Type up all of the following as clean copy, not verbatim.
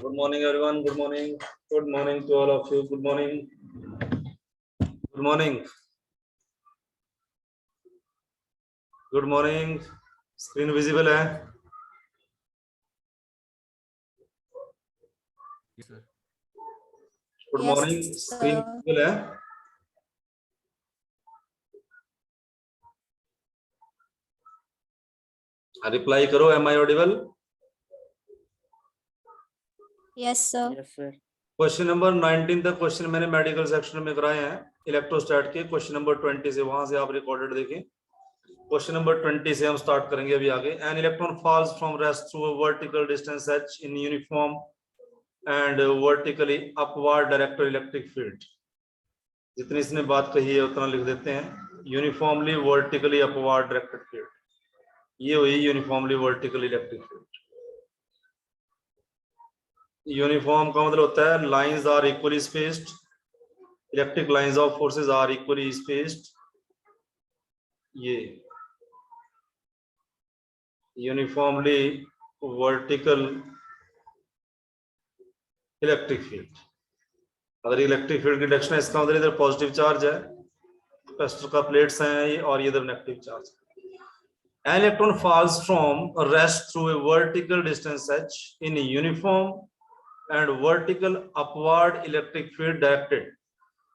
Good morning, everyone. Good morning. Good morning to all of you. Good morning. Good morning. Good morning. Screen visible है? Yes, sir. Good Yes, morning. sir. Screen visible है? Reply करो. Am I audible? Yes, sir. Yes, sir. Question number 19 तक question मैंने medical section में कराए हैं इलेक्ट्रोस्टैट के. Question number 20 से वहां से आप रिकॉर्डेड देखें. क्वेश्चन नंबर 20 से हम स्टार्ट करेंगे अभी आगे. An electron falls from rest through a vertical distance h in uniform and vertically upward director electric field. जितनी इसने बात कही है उतना लिख देते हैं. Uniformly vertically upward directed field. ये हुई uniformly vertically electric field. Uniform का मतलब होता है lines are equally spaced. Electric lines of forces are equally spaced. ये यूनिफॉर्मली वर्टिकल इलेक्ट्रिक फील्ड. अगर इलेक्ट्रिक फील्ड की डायरेक्शन है इसका मतलब इधर पॉजिटिव चार्ज है, कैपेसिटर का प्लेट्स हैं ये, और इधर negative charge. An electron falls from rest through a vertical distance h in a uniform and vertical upward electric field directed.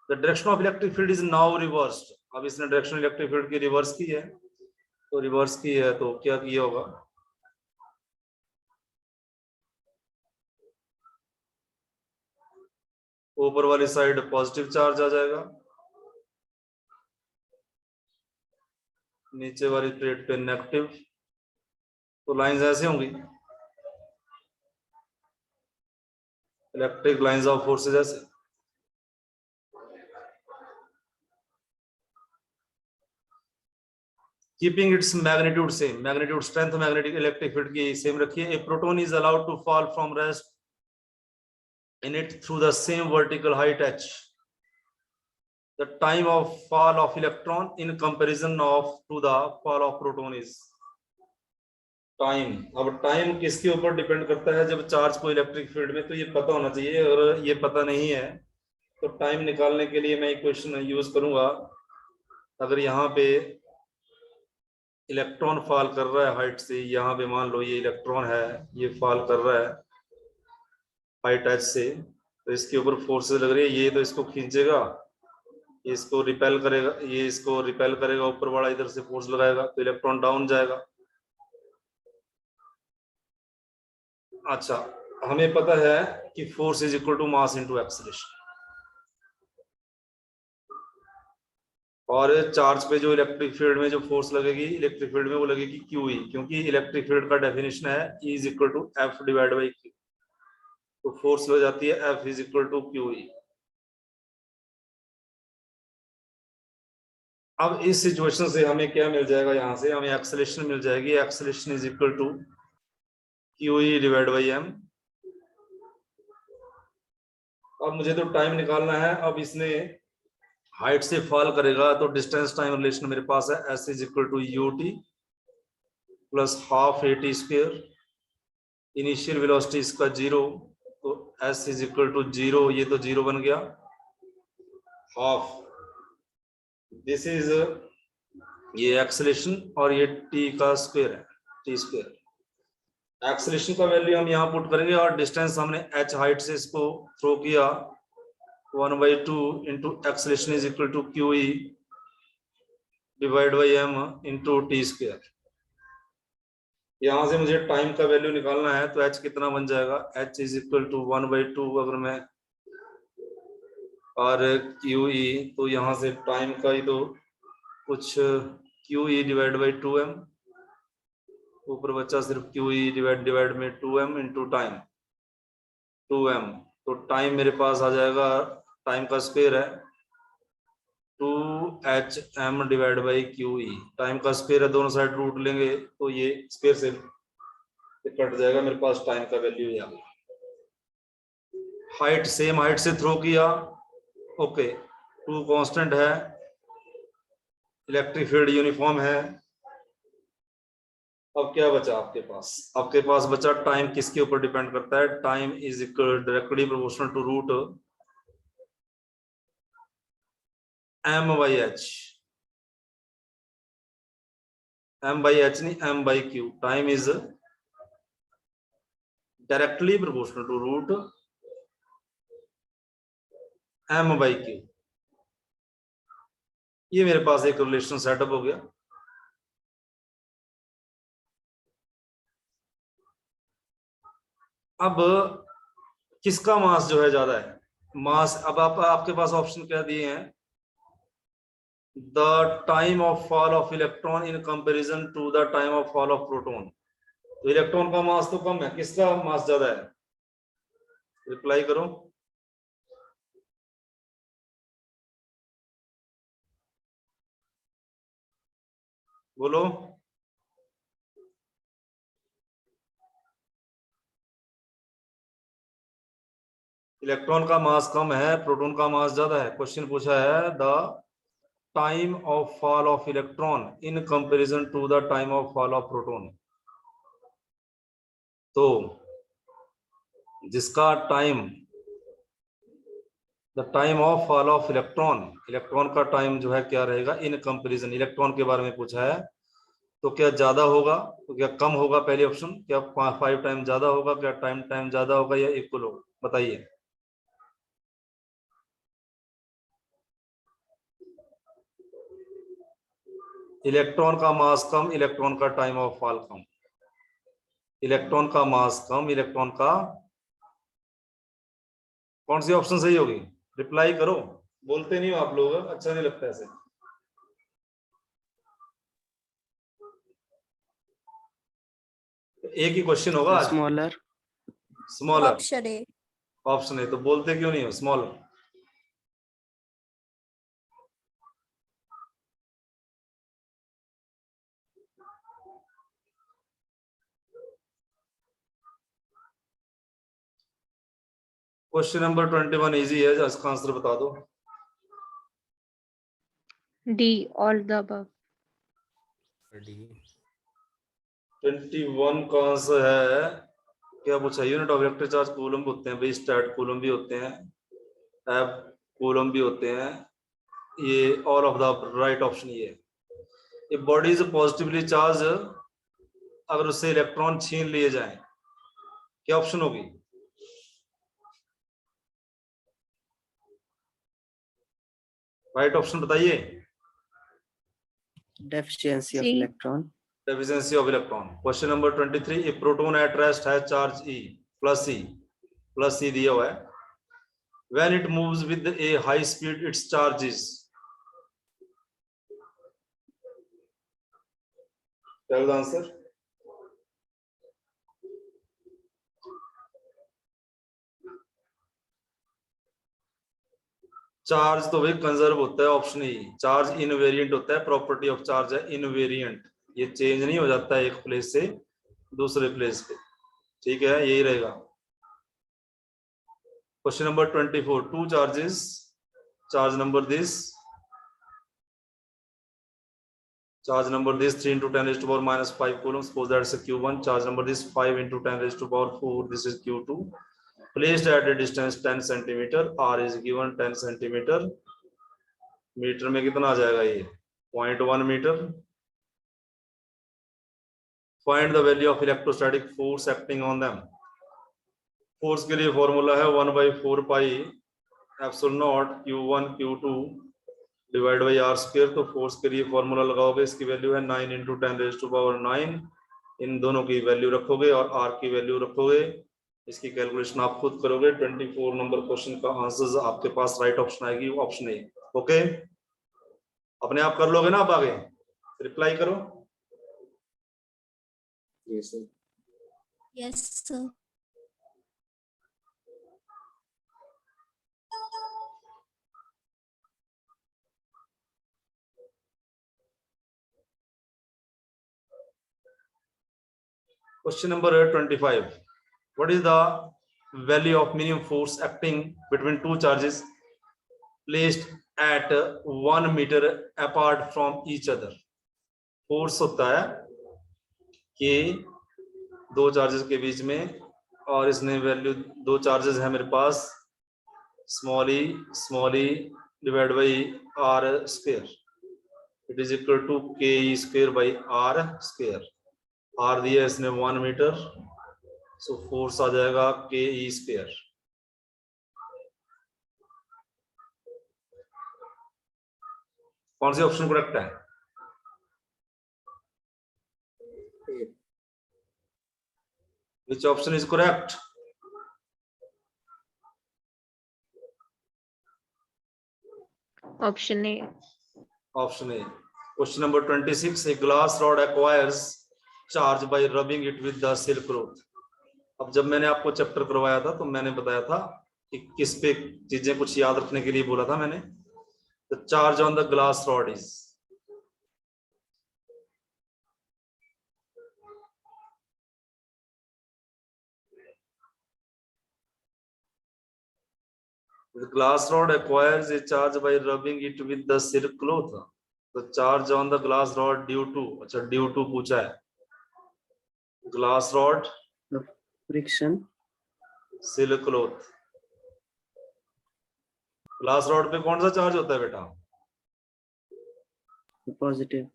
The direction of electric field is now reversed. अब इसने direction electric field की reverse की है. तो reverse की है तो क्या किया होगा? ऊपर वाली साइड पॉजिटिव चार्ज आ जाएगा, नीचे वाली प्लेट पे नेगेटिव. तो लाइंस ऐसे होंगी, इलेक्ट्रिक लाइंस ऑफ फोर्सेस ऐसे. Keeping its magnitude same. Magnitude strength magnetic electric field की सेम रखिए. A proton is allowed to fall from rest in it through the same vertical height h. The time of fall of electron in comparison of to the fall of proton is time. अब time किसके ऊपर depend करता है? जब charge को electric field में, तो ये पता होना चाहिए. अगर ये पता नहीं है तो टाइम निकालने के लिए मैं इक्वेशन यूज करूंगा. अगर यहाँ पे इलेक्ट्रॉन फॉल कर रहा है हाइट से, यहाँ पे मान लो ये इलेक्ट्रॉन है, ये फॉल कर रहा है हाइट h से, तो इसके ऊपर फोर्सेस लग रही है. ये तो इसको खींचेगा, इसको रिपेल करेगा, ये इसको रिपेल करेगा, ऊपर वाला इधर से फोर्स लगाएगा तो इलेक्ट्रॉन डाउन जाएगा. अच्छा, हमें पता है कि force is equal to mass into acceleration. और चार्ज पे जो इलेक्ट्रिक फील्ड में जो फोर्स लगेगी इलेक्ट्रिक फील्ड में, वो लगेगी QE, क्योंकि इलेक्ट्रिक फील्ड का डेफिनेशन है E is equal to F divide by Q. तो फोर्स लग जाती है F is equal to QE. अब इस सिचुएशन से हमें क्या मिल जाएगा? यहां से हमें एक्सेलरेशन मिल जाएगी. Acceleration is equal to QE divide by M. अब मुझे तो टाइम निकालना है. अब इसने हाइट से फॉल करेगा तो डिस्टेंस टाइम रिलेशन मेरे पास है S is equal to UT plus half AT square. Initial velocity इसका 0, तो S इज इक्वल टू 0. ये तो 0 बन गया. हाफ दिस इज ये एक्सेलरेशन और ये T का स्क्वायर है, T स्क्वायर. एक्सेलरेशन का वैल्यू हम यहाँ पुट करेंगे और डिस्टेंस हमने h हाइट से इसको थ्रो किया 1/2 into acceleration is equal to QE divide by M into T square. यहाँ से मुझे टाइम का वैल्यू निकालना है तो h कितना बन जाएगा? h इज इक्वल टू 1/2 अगर मैं और QE, तो यहाँ से टाइम का ही तो कुछ QE डिवाइड बाई 2M, ऊपर बच्चा सिर्फ QE डिवाइड में 2M इंटू टाइम 2M. तो टाइम मेरे पास आ जाएगा, टाइम का स्क्वायर है 2HM divide by QE. Time का स्क्वायर है, दोनों साइड रूट लेंगे तो ये स्क्वायर से कट जाएगा. मेरे पास टाइम का वैल्यू है. हाइट सेम हाइट से थ्रो किया, ओके. 2 कांस्टेंट है, इलेक्ट्रिक फील्ड यूनिफॉर्म है, अब क्या बचा आपके पास? आपके पास बचा टाइम किसके ऊपर डिपेंड करता है? Time is equal directly proportional to root M by H, M by H नहीं M by Q. Time is directly proportional to root M by Q. ये मेरे पास एक रिलेशन सेटअप हो गया। अब किसका मास जो है ज्यादा है? मास, अब आपके पास ऑप्शन क्या दिए हैं? The time of fall of electron in comparison to the time of fall of proton. तो इलेक्ट्रॉन का मास तो कम है, किसका मास ज्यादा है? रिप्लाई करो। बोलो। इलेक्ट्रॉन का मास कम है, प्रोटॉन का मास ज्यादा है। क्वेश्चन पूछा है the time of fall of electron in comparison to the time of fall of proton. तो जिसका time, the time of fall of electron, electron का टाइम जो है क्या रहेगा इन कंपैरिजन, इलेक्ट्रॉन के बारे में पूछा है। तो क्या ज्यादा होगा, तो क्या कम होगा? पहले ऑप्शन क्या 5 टाइम ज्यादा होगा, क्या टाइम टाइम ज्यादा होगा, या इक्वल होगा? बताइए। इलेक्ट्रॉन का मास कम, इलेक्ट्रॉन का time of fall come. Electron का मास कम, इलेक्ट्रॉन का, कौन सी ऑप्शन सही होगी? रिप्लाई करो। बोलते नहीं हो आप लोग, अच्छा नहीं लगता ऐसे। एक ही क्वेश्चन होगा आज। Smaller. Smaller option A. Option है, तो बोलते क्यों नहीं हो स्मॉलर? क्वेश्चन नंबर 21 इजी है, इसका आंसर बता दो। D, all the above. 21 का आंसर है, क्या पूछा? Unit of electric charge coulomb होते हैं भाई, स्टैट कूलम भी होते हैं, एफ कूलम भी होते हैं। ये all of the right option ये है। ये बॉडी इज पॉजिटिवली चार्ज, अगर उससे इलेक्ट्रॉन छीन लिए जाएं, क्या ऑप्शन होगी? राइट ऑप्शन बताइए। Deficiency of C. Electron. Deficiency of electron. Question number 23. A proton at rest has charge E plus E दिया हुआ है. When it moves with a high speed, its charge is. Tell the answer. Charge तो भाई conserve होता है, option E. Charge invariant होता है, property of charge है इनवेरिएंट, ये चेंज नहीं हो जाता है एक प्लेस से दूसरे प्लेस पे, ठीक है, यही रहेगा। Question number 24. Two charges, charge number this 3 into 10 raised to power minus 5 coulombs, suppose that is a q1. Charge number this 5 into 10 raised to power 4, this is q2, placed at a distance 10 centimeter. r is given 10 centimeter. Meter में कितना आ जाएगा ये? 0.1 मीटर. Find the value of electrostatic force acting on them. Force के लिए formula है 1/4 pi epsilon naught q1 q2 divide by r square. तो फोर्स के लिए फॉर्मूला लगाओगे, इसकी वैल्यू है 9 into 10 raised to power 9। इन दोनों की वैल्यू रखोगे और आर की वैल्यू रखोगे, इसकी कैलकुलेशन आप खुद करोगे। 24 नंबर क्वेश्चन का आंसर आपके पास राइट ऑप्शन आएगी, ऑप्शन ए। ओके, अपने आप कर लोगे ना? आप आगे रिप्लाई करो। Yes sir. Question number 25. What is the value of minimum force acting between two charges placed at 1 meter apart from each other? Force होता है के दो चार्जेस के बीच में, और इसने वैल्यू, दो चार्जेस है मेरे पास, small e divide by r square, it is equal to k e square by r square. R दिया इसने 1 मीटर, सो फोर्स आ जाएगा के ई स्क्वायर। कौन सी ऑप्शन करेक्ट है? Which option is correct? Option A. Option A. Question number 26. A glass rod acquires charge by rubbing it with the silk cloth. अब जब मैंने आपको चैप्टर करवाया था तो मैंने बताया था कि किस पे चीजें कुछ याद रखने के लिए बोला था मैंने। The charge on the glass rod is, the glass rod acquires a charge by rubbing it with the silk cloth. The charge on the glass rod due to, अच्छा due to पूछा है, glass rod, friction, silk cloth। Glass rod पे कौन सा charge होता है बेटा? positive,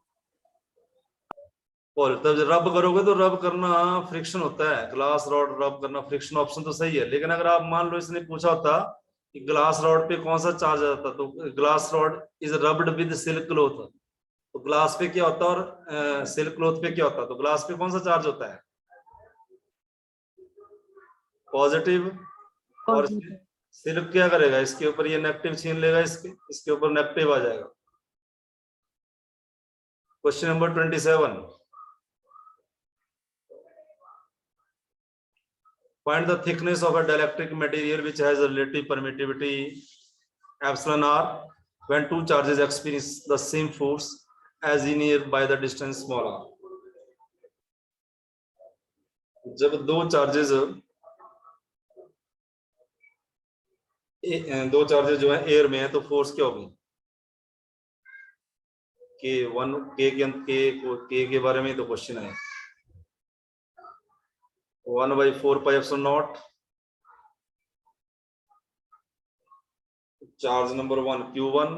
और तब रब करोगे तो रब करना फ्रिक्शन होता है, ग्लास रॉड रब करना फ्रिक्शन, ऑप्शन तो सही है। लेकिन अगर आप मान लो इसने पूछा होता कि ग्लास रॉड पे कौन सा चार्ज आता, तो glass rod is rubbed with silk cloth, तो ग्लास पे क्या होता है और सिल्क क्लॉथ पे क्या होता है, तो ग्लास पे कौन सा चार्ज होता है? पॉजिटिव। और सिल्क क्या करेगा, इसके ऊपर ये नेगेटिव छीन लेगा, इसके ऊपर नेगेटिव आ जाएगा। Question number 27। Find the thickness of a dielectric material which has a relative permittivity epsilon r when two charges experience the same force as linear by the distance small r. जब दो charges जो है air में है तो force क्या होगी? के के बारे में तो क्वेश्चन है। 1/4 pi epsilon naught charge number 1 Q1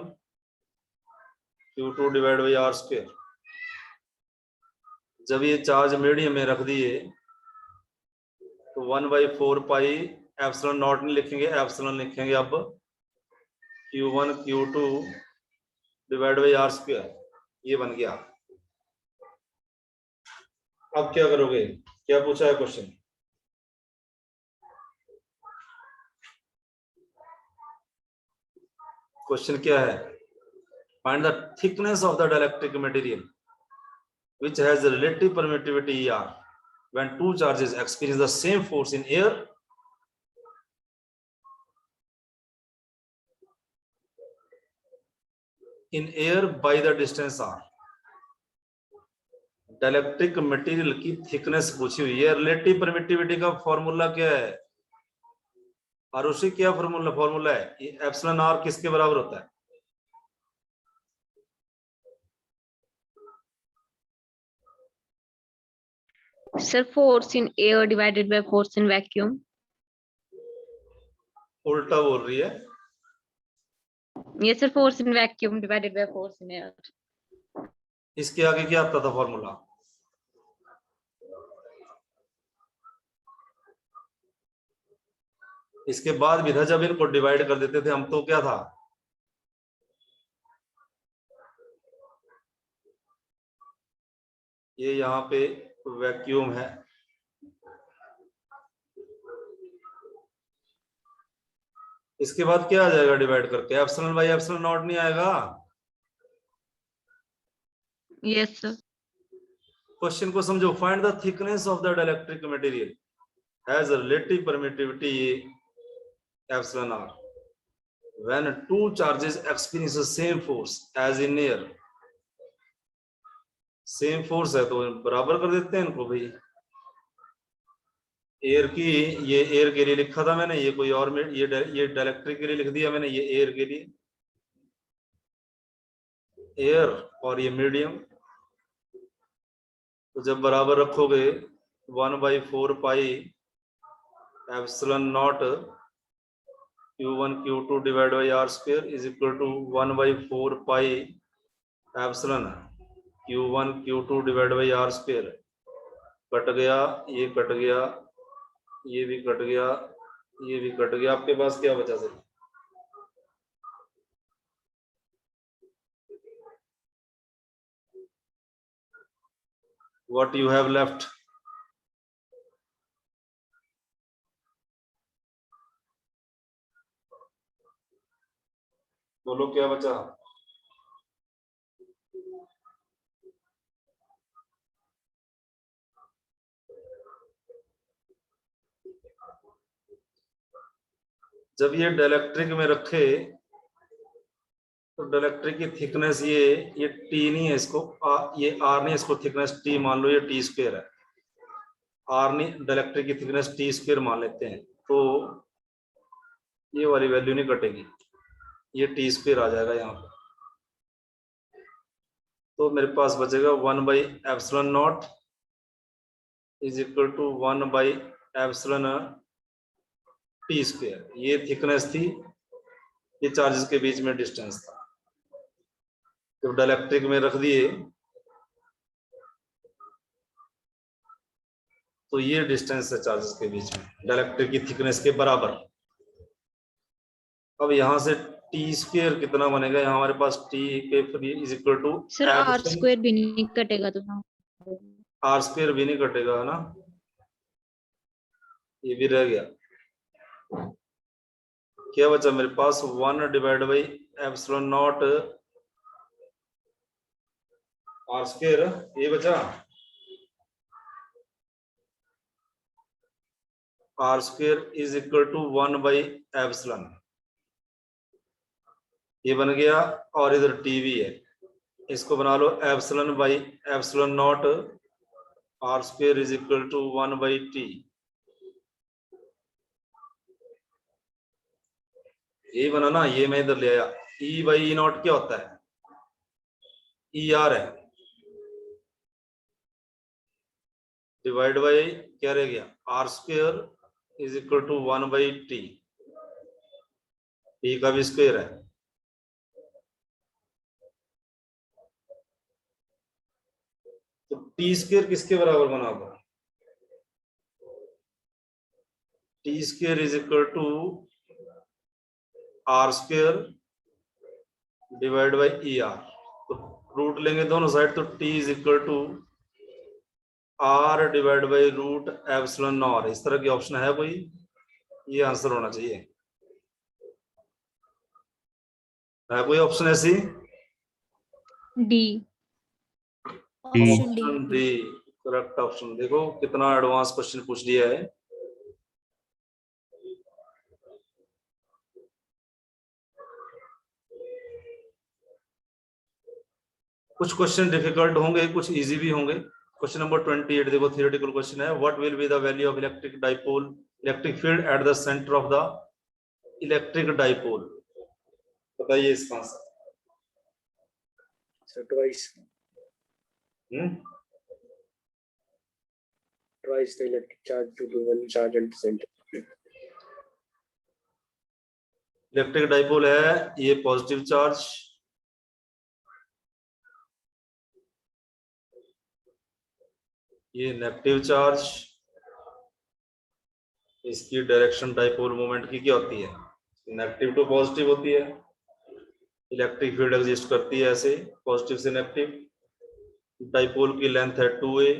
Q2 divide by r square. जब ये चार्ज मीडियम में रख दिए तो 1/4 पाई एप्सिलॉन नॉट नहीं लिखेंगे, एप्सिलॉन लिखेंगे अब Q1 Q2 divide by r square, ये बन गया। अब क्या करोगे, क्या पूछा है क्वेश्चन? क्वेश्चन क्या है? Find the thickness of the dielectric material which has a relative permittivity ER when two charges experience the same force in air by the distance r। Dielectric material की थिकनेस पूछी हुई है। Relative permittivity का formula क्या है? आरुषि क्या formula है? Epsilon R किसके बराबर होता है? Sir, force in air divided by force in vacuum. उल्टा बोल रही है। Yes, sir, force in vacuum divided by force in air. इसके आगे क्या आता था फॉर्मूला? इसके बाद भी था जब इनको डिवाइड कर देते थे हम, तो क्या था? ये यहाँ पे वैक्यूम है, इसके बाद क्या आ जाएगा डिवाइड करके? एप्सिलॉन बाई एप्सिलॉन नॉट नहीं आएगा? Yes, sir. क्वेश्चन को समझो। Find the thickness of the dielectric material has a relative permittivity epsilon r when two charges experience the same force as in air. Same force है तो बराबर कर देते हैं इनको भाई। एयर की, ये एयर के लिए लिखा था मैंने, ये कोई और में ये डाइलेक्ट्रिक के लिए लिख दिया मैंने, ये एयर के लिए, एयर, और ये मीडियम। तो जब बराबर रखोगे 1/4 pi epsilon naught Q1 Q2 divide by r square is equal to 1/4 pi epsilon Q1 Q2 divide by r square. Cut गया, ये कट गया, ये भी कट गया, ये भी कट गया। आपके पास क्या बचा sir? What you have left? बोलो क्या बचा? जब ये डाइलेक्ट्रिक में रखे तो डाइलेक्ट्रिक की थिकनेस ये टी नहीं है, इसको ये आर नहीं, इसको थिकनेस टी मान लो, ये टी स्क्वायर है। आर नहीं, डाइलेक्ट्रिक की थिकनेस टी स्क्वायर मान लेते हैं, तो ये वाली वैल्यू नहीं कटेगी, ये टी स्क्वायर आ जाएगा यहाँ पर। तो मेरे पास बचेगा 1/एप्सिलॉन नॉट इज इक्वल टू 1/एप्सिलॉन टी स्क्वायर। ये थिकनेस थी, ये चार्जेस के बीच में डिस्टेंस था। जब डाइलेक्ट्रिक में रख दिए तो ये डिस्टेंस है चार्जेस के बीच में, डाइलेक्ट्रिक की थिकनेस के बराबर। अब यहाँ से टी स्क्वायर कितना बनेगा? यहाँ हमारे पास टी के free is equal to sir r square भी नहीं कटेगा तो ना, आर स्क्वायर भी नहीं कटेगा, है ना, ये भी रह गया। क्या बचा मेरे पास? 1 divide by epsilon naught r square, ये बचा। R square is equal to 1/एप्सिलॉन, ये बन गया, और इधर टी भी है, इसको बना लो epsilon by epsilon naught r square is equal to 1/t। यही बना ना, ये मैं इधर ले आया। ई बाई ई नॉट क्या होता है? ई आर है, डिवाइड बाई क्या रह गया? R square is equal to 1/t, T का भी स्क्वायर है। तो टी स्क्वायर किसके बराबर बना होगा? T square is equal to r square divide by e r. तो रूट लेंगे दोनों साइड, तो T is equal to r divide by root epsilon naught. इस तरह की ऑप्शन है कोई? ये आंसर होना चाहिए। है कोई ऑप्शन ऐसी? D. Option D. Option D correct option. देखो कितना एडवांस क्वेश्चन पूछ लिया है। कुछ क्वेश्चन डिफिकल्ट होंगे, कुछ इजी भी होंगे। क्वेश्चन नंबर 28 देखो, थियोरेटिकल क्वेश्चन है। What will be the value of electric dipole, electric field at the centre of the electric dipole? बताइए इसका answer. Twice the electric charge due to one charge at the center. Electric dipole है, ये positive charge, ये negative charge. इसकी direction dipole moment की क्या होती है? नेगेटिव टू पॉजिटिव होती है। इलेक्ट्रिक फील्ड एग्जिस्ट करती है ऐसे, पॉजिटिव से नेगेटिव। डाइपोल की लेंथ है 2a।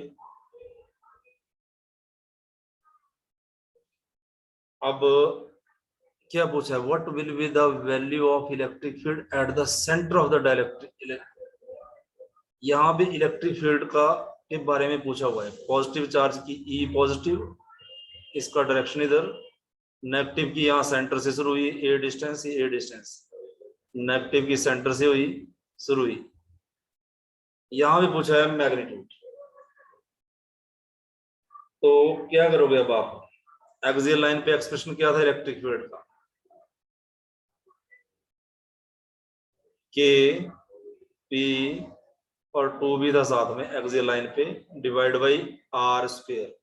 अब क्या पूछा है? What will be the value of electric field at the centre of the dielectric. यहाँ भी इलेक्ट्रिक फील्ड का के बारे में पूछा हुआ है। पॉजिटिव चार्ज की ई पॉजिटिव, इसका डायरेक्शन इधर। नेगेटिव की यहाँ सेंटर से शुरू हुई, ए डिस्टेंस, ये ए डिस्टेंस। नेगेटिव की सेंटर से हुई, शुरू हुई। यहाँ भी पूछा है मैग्नीट्यूड। तो क्या करोगे अब आप? एक्सियल लाइन पे एक्सप्रेशन क्या था इलेक्ट्रिक फील्ड का? के पी और 2 भी था साथ में एक्सियल लाइन पे, डिवाइड बाई आर स्क्वायर,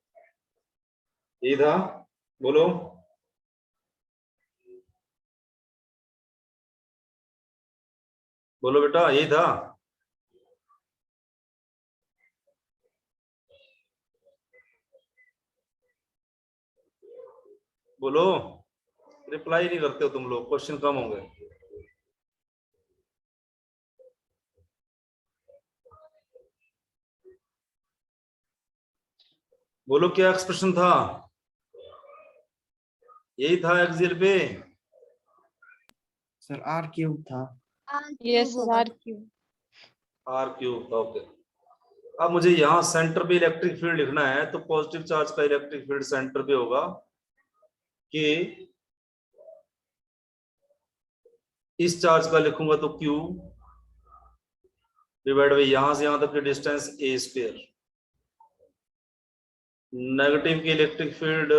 ये था। बोलो बोलो बेटा, यही था। बोलो, रिप्लाई नहीं करते हो तुम लोग, क्वेश्चन कम होंगे। बोलो क्या एक्सप्रेशन था, यही था एक्सियल पे। सर आर क्यूब था। Yes, sir. R cube. R cube था, ओके। अब मुझे यहाँ सेंटर पे इलेक्ट्रिक फील्ड लिखना है, तो पॉजिटिव चार्ज का इलेक्ट्रिक फील्ड सेंटर पे होगा कि इस चार्ज का लिखूंगा तो Q डिवाइड बाई यहां से यहां तक की डिस्टेंस a स्क्वायर। नेगेटिव की इलेक्ट्रिक फील्ड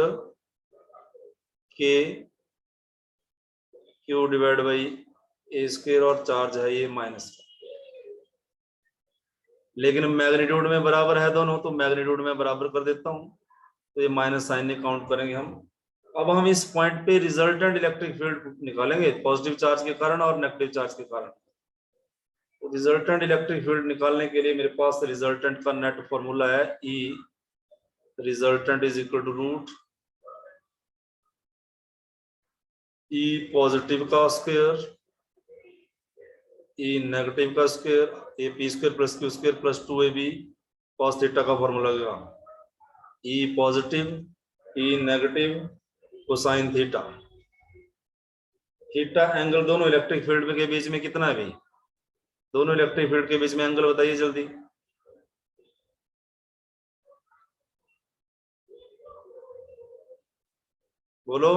के Q divide by a square, और चार्ज है ये माइनस, लेकिन मैग्नीट्यूड में बराबर है दोनों, तो मैग्नीट्यूड में बराबर कर देता हूं, तो ये माइनस साइन नहीं काउंट करेंगे हम। अब हम इस पॉइंट पे रिजल्टेंट इलेक्ट्रिक फील्ड निकालेंगे, पॉजिटिव चार्ज के कारण और नेगेटिव चार्ज के कारण। तो रिजल्टेंट इलेक्ट्रिक फील्ड निकालने के लिए मेरे पास रिजल्टेंट का नेट फॉर्मूला है, E resultant is equal to root E positive का स्क्वायर, E नेगेटिव का square, AP square plus Q square plus 2AB cos theta का फॉर्मूला लगेगा। E positive, E negative, cosine theta. Theta angle दोनों electric field के बीच में कितना है भाई, दोनों इलेक्ट्रिक फील्ड के बीच में एंगल बताइए जल्दी। बोलो,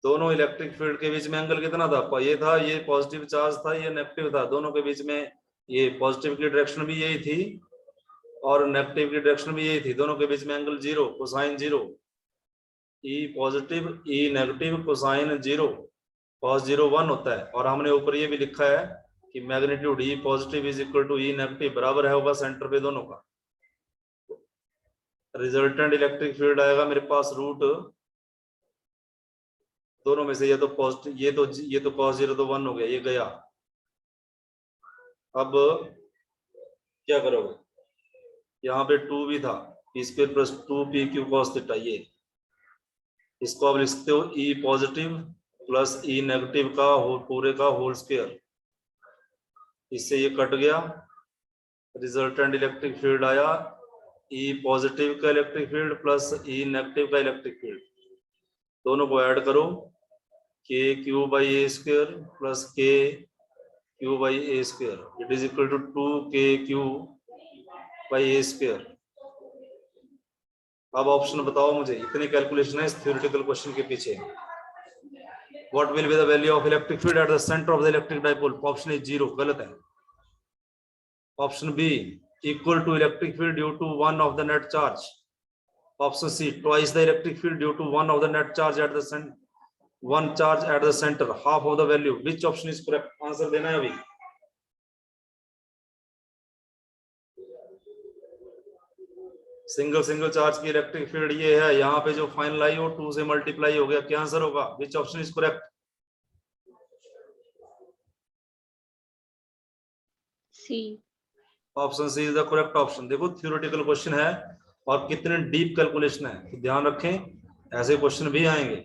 दोनों इलेक्ट्रिक फील्ड के बीच में एंगल कितना था, ये था, ये पॉजिटिव चार्ज था, ये नेगेटिव था, दोनों के बीच में, ये पॉजिटिव की डायरेक्शन भी यही थी और नेगेटिव की डायरेक्शन भी यही थी, दोनों के बीच में angle 0, cosine 0। E positive, E negative, cosine 0, cos 0 1 होता है। और हमने ऊपर ये भी लिखा है कि magnitude E positive is equal to E negative बराबर है होगा सेंटर पे दोनों का। रिजल्टेंट इलेक्ट्रिक फील्ड आएगा मेरे पास रूट दोनों में से, ये तो पॉजिटिव, ये तो cos 0 तो 1 हो गया, ये गया। अब क्या करोगे, यहाँ पे 2 भी था, P square plus 2PQ cos theta, ये इसको आप लिख सकते हो E positive plus E negative का पूरे का होल स्क्वायर, इससे ये कट गया, रिजल्टेंट इलेक्ट्रिक फील्ड आया E पॉजिटिव का electric field plus E negative का इलेक्ट्रिक फील्ड, दोनों को ऐड करो, KQ by a square plus KQ by a square it is equal to 2KQ by a square. अब option बताओ मुझे, इतनी कैलकुलेशन है इस थ्योरेटिकल क्वेश्चन के पीछे। What will be the value of electric field at the centre of the electric dipole, option is 0, गलत है। Option B equal to electric field due to one of the net charge. Option C twice the electric field due to one of the net charge at the centre, one charge at the centre, half of the value. Which option is correct, answer देना है अभी। Single charge की electric field ये है, यहाँ पे जो final I वो 2 से मल्टीप्लाई हो गया, क्या आंसर होगा, which option is correct. C. Option C is the correct option. देखो थ्योरेटिकल क्वेश्चन है और कितने डीप कैलकुलेशन है, तो ध्यान रखें ऐसे क्वेश्चन भी आएंगे।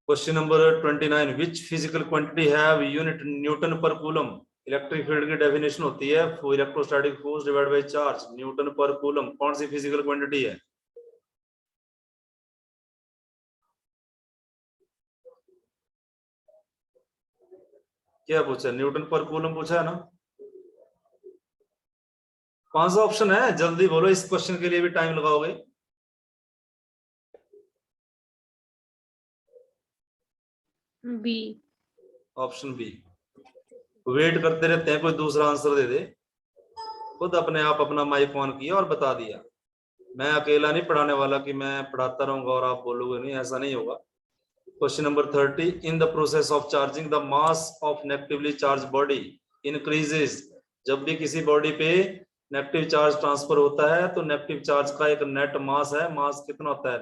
Question number 29, which physical quantity have unit Newton पर कूलम। इलेक्ट्रिक फील्ड की डेफिनेशन होती है electrostatic force divide by charge, Newton पर कूलम कौन सी फिजिकल क्वांटिटी है। क्या पूछा, न्यूटन पर कूलम पूछा है ना। 5 ऑप्शन है, जल्दी बोलो, इस क्वेश्चन के लिए भी टाइम लगाओगे। B. ऑप्शन बी, वेट करते रहते हैं कोई दूसरा आंसर दे दे। खुद अपने आप अपना माइक ऑन किया और बता दिया। मैं अकेला नहीं पढ़ाने वाला कि मैं पढ़ाता रहूंगा और आप बोलोगे नहीं, ऐसा नहीं होगा। Question number 30, in the process of charging the mass of negatively charge body increases. जब भी किसी बॉडी पे नेगेटिव चार्ज ट्रांसफर होता है तो नेगेटिव चार्ज का एक नेट मास है, मास कितना होता है,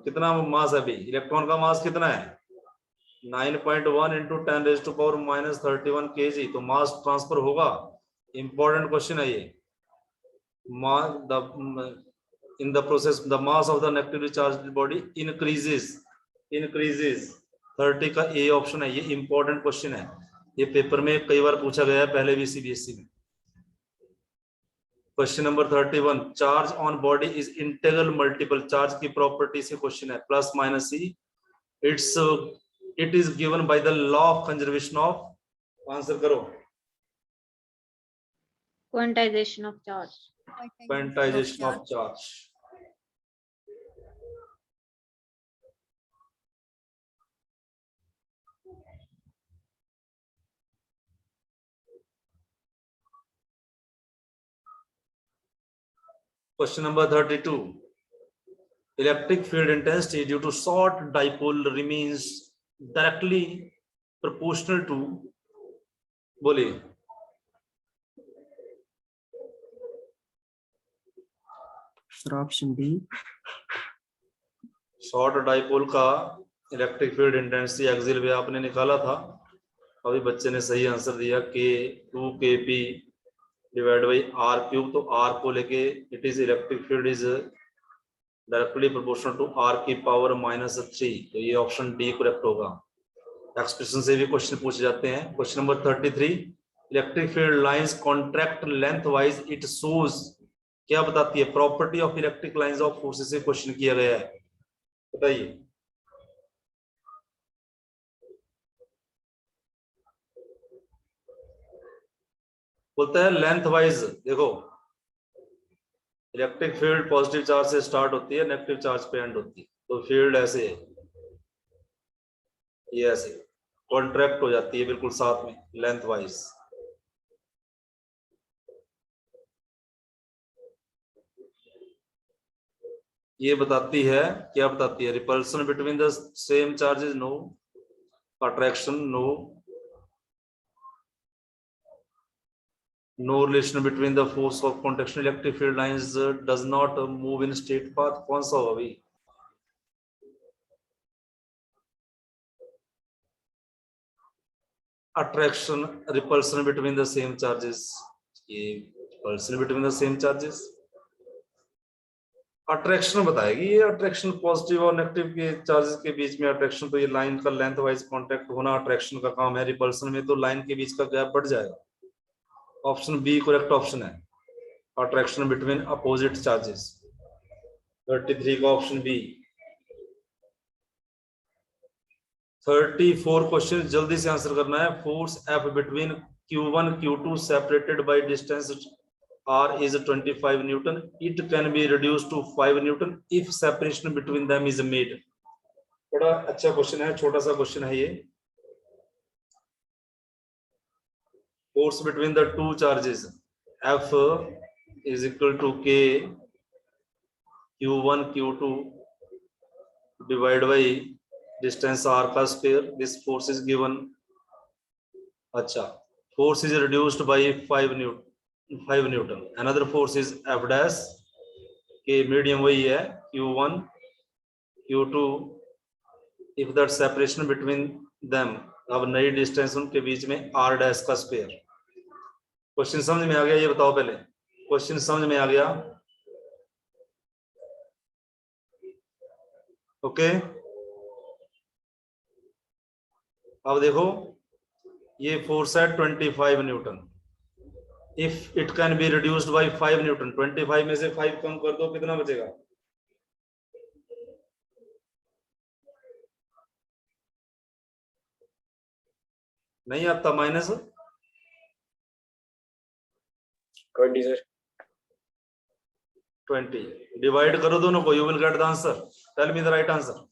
कितना मास है अभी, इलेक्ट्रॉन का मास कितना है 9.1 इंटू 10⁻⁻31 kg, तो मास ट्रांसफर होगा। इंपॉर्टेंट क्वेश्चन है ये। In the process the mass of the negatively charged body increases 30 का ए ऑप्शन है। ये इंपॉर्टेंट क्वेश्चन है, ये पेपर में कई बार पूछा गया है, पहले भी सीबीएसई में। Question number 31, charge on body is integral multiple. Charge की प्रॉपर्टी से क्वेश्चन है, plus minus C. It is given by the law of conservation of, answer करो, Quantization of charge. Quantization of charge. Question number 32. Electric field intensity due to short dipole remains directly proportional to, बोलिए, option B. Short dipole का electric field intensity axial वे आपने निकाला था, अभी बच्चे ने सही आंसर दिया के 2kp divide by r cube. तो आर को लेके it is electric field is directly proportional to r की पावर -3, तो ये ऑप्शन डी करेक्ट होगा। एक्सप्रेशन से भी क्वेश्चन पूछे जाते हैं। Question number 33, electric field lines contract length wise it shows, क्या बताती है, property of electric lines of forces से क्वेश्चन किया गया है, बताइए। बोलता है लेंथ वाइज, देखो इलेक्ट्रिक फील्ड पॉजिटिव चार्ज से स्टार्ट होती है, नेगेटिव चार्ज पे एंड होती है, तो फील्ड ऐसे है, ये ऐसे कॉन्ट्रैक्ट हो जाती है बिल्कुल साथ में लेंथ वाइज। ये बताती है, क्या बताती है, repulsion between the same charges no, attraction no, no relation between the force of contraction, electric field lines does not move in straight path, कौन सा होगा भाई, attraction, repulsion between the same charges, ये repulsion between the same charges, attraction बताएगी ये, attraction positive और negative के charges के बीच में अट्रैक्शन, तो ये लाइन का लेंथ वाइज कांटेक्ट होना अट्रैक्शन का काम है, रिपल्सन में तो लाइन के बीच का गैप बढ़ जाएगा। ऑप्शन बी करेक्ट ऑप्शन है, अट्रैक्शन बिटवीन अपोजिट चार्जेस। 33 का ऑप्शन बी। 34 क्वेश्चन जल्दी से आंसर करना है। Force F between Q1 Q2 separated by distance R is 25 Newton. It can be reduced to 5 Newton if separation between them is made. बड़ा अच्छा question है, छोटा सा क्वेश्चन है ये। Force between the two charges F is equal to K Q1 Q2 divided by distance R का square. This force is given. अच्छा, force is reduced by 5 Newton. Another force is F dash, के medium वही है Q1 Q2 if that separation between them, अब नई distance उनके बीच में R dash का स्क्वायर। क्वेश्चन समझ में आ गया, ये बताओ पहले, क्वेश्चन समझ में आ गया, ओके। अब देखो ये फोर्स है 25 Newton, if it can be reduced by 5 Newton, 25 में से 5 कम कर दो, कितना बचेगा, नहीं आता, माइनस 20 सर। 20 डिवाइड करो दोनों को, you will get the answer. Tell me the right answer.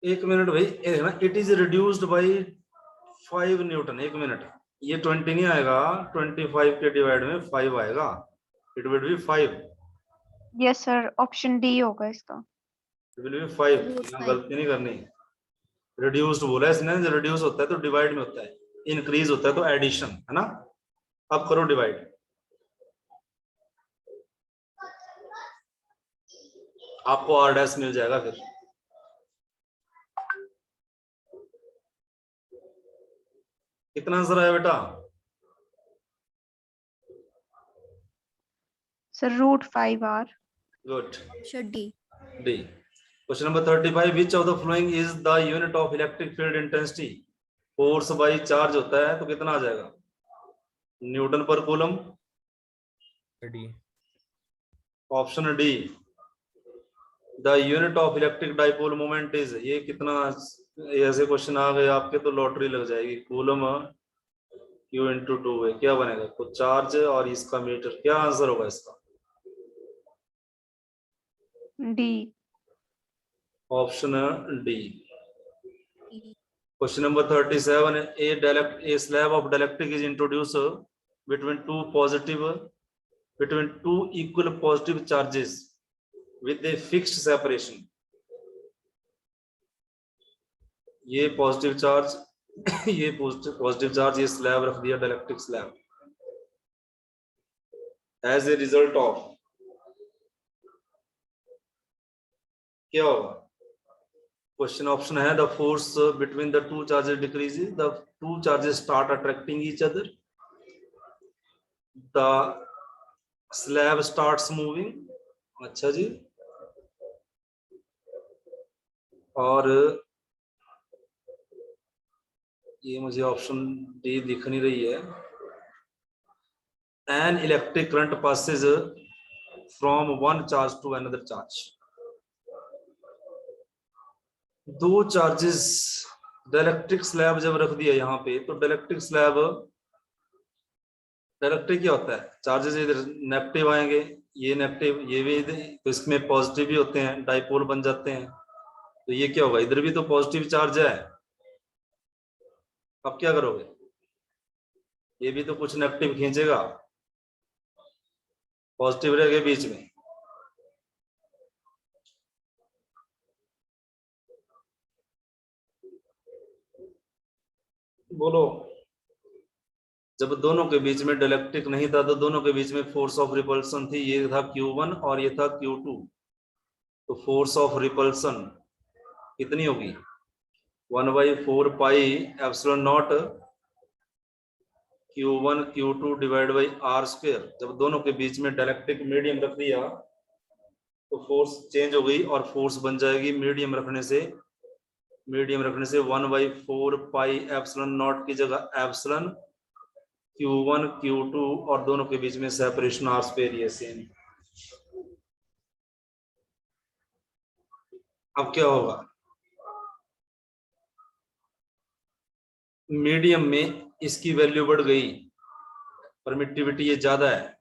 एक मिनट भाई, ये ना it is reduced by 5 newton. एक मिनट, ये 20 नहीं आएगा, 25 के डिवाइड में 5 आएगा, it will be 5, yes sir, option D होगा इसका। इट विल बी 5, Root यहाँ 5. गलती नहीं करनी। रिड्यूस्ड बोला है इसने, जो रिड्यूस होता है तो डिवाइड में होता है, इंक्रीज होता है तो एडिशन, है ना। अब करो डिवाइड, आपको आर डैश मिल जाएगा फिर। कितना आंसर आया बेटा? Sir √5r। Good, Option D. D. Question number 35, which of the following is the unit of electric field intensity? Force by charge होता है तो कितना आ जाएगा? न्यूटन पर coulomb. D. Option D, the unit of electric dipole moment is, ये कितना, ऐसे क्वेश्चन आ गए आपके तो लॉटरी लग जाएगी। कूलम Q इंटू 2 है, क्या बनेगा? कुछ चार्ज और इसका मीटर, क्या आंसर होगा इसका? D. Option D. Question number 37, a slab of dielectric is introduced between two equal positive charges with a fixed separation. ये पॉजिटिव चार्ज ये पॉजिटिव चार्ज, ये स्लैब रख दिया, dielectric slab. As a result of क्या होगा? Question option है, the force between the two charges decreases, the two charges start attracting each other, the slab starts moving. अच्छा जी, और ये मुझे ऑप्शन डी दिख नहीं रही है। An electric current passes from one charge to another charge. दो चार्जेस, डाइलेक्ट्रिक स्लैब जब रख दिया यहाँ पे, तो डाइलेक्ट्रिक स्लैब, डाइलेक्ट्रिक क्या होता है? चार्जेस इधर नेगेटिव आएंगे, ये नेगेटिव, ये भी इधर, तो इसमें पॉजिटिव भी होते हैं, डाइपोल बन जाते हैं। तो ये क्या होगा? इधर भी तो पॉजिटिव चार्ज है, अब क्या करोगे? ये भी तो कुछ नेगेटिव खींचेगा, पॉजिटिव रहेगा बीच में। बोलो, जब दोनों के बीच में डाइलेक्ट्रिक नहीं था तो दोनों के बीच में फोर्स ऑफ रिपल्सन थी, ये था Q1 और ये था Q2, तो फोर्स ऑफ रिपल्सन कितनी होगी? 1/4 pi epsilon naught Q1 Q2 divide by R square. जब दोनों के बीच में डाइलेक्ट्रिक मीडियम रख दिया तो फोर्स चेंज हो गई और फोर्स बन जाएगी मीडियम रखने से 1/4 पाई एप्सिलॉन नॉट की जगह एप्सिलॉन Q1 Q2 और दोनों के बीच में सेपरेशन R स्क्वायर, ये सेम। अब क्या होगा? मीडियम में इसकी वैल्यू बढ़ गई, परमिटिविटी ये ज्यादा है,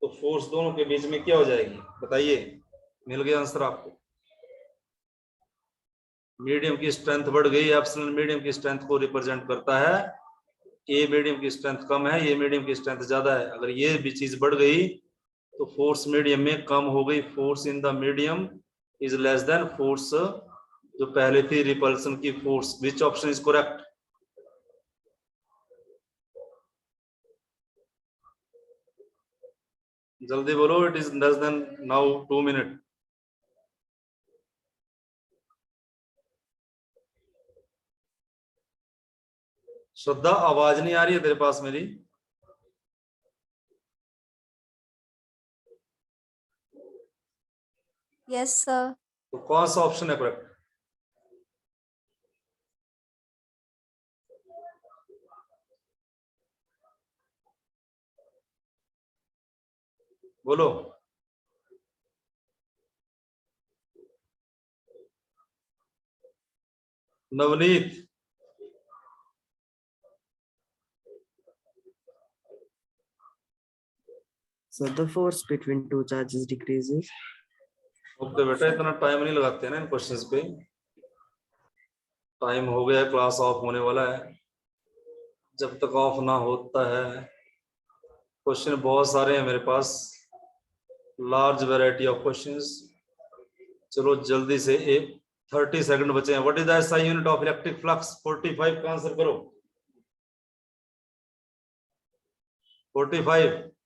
तो फोर्स दोनों के बीच में क्या हो जाएगी? बताइए, मिल गया आंसर आपको। मीडियम की स्ट्रेंथ बढ़ गई, एप्सिलॉन मीडियम की स्ट्रेंथ को रिप्रेजेंट करता है, ए मीडियम की स्ट्रेंथ कम है, ये मीडियम की स्ट्रेंथ ज्यादा है। अगर ये भी चीज बढ़ गई तो फोर्स मीडियम में कम हो गई, force in the medium is less than force जो पहले थी रिपल्सन की force. Which option is correct? जल्दी बोलो, it is less than now 2 minute. Shraddha, आवाज नहीं आ रही है तेरे पास मेरी? Yes, sir. तो कौन सा ऑप्शन है करेक्ट? बोलो। Navneet, So the force between two charges decreases. Okay बेटा, इतना टाइम नहीं लगाते हैं ना इन क्वेश्चंस पे। टाइम हो गया, क्लास ऑफ होने वाला है। जब तक ऑफ ना होता है, क्वेश्चन बहुत सारे हैं मेरे पास, लार्ज वैरायटी ऑफ क्वेश्चंस। चलो जल्दी से, 30 सेकंड बचे हैं। What is the SI unit of electric flux? 45 का आंसर करो। 45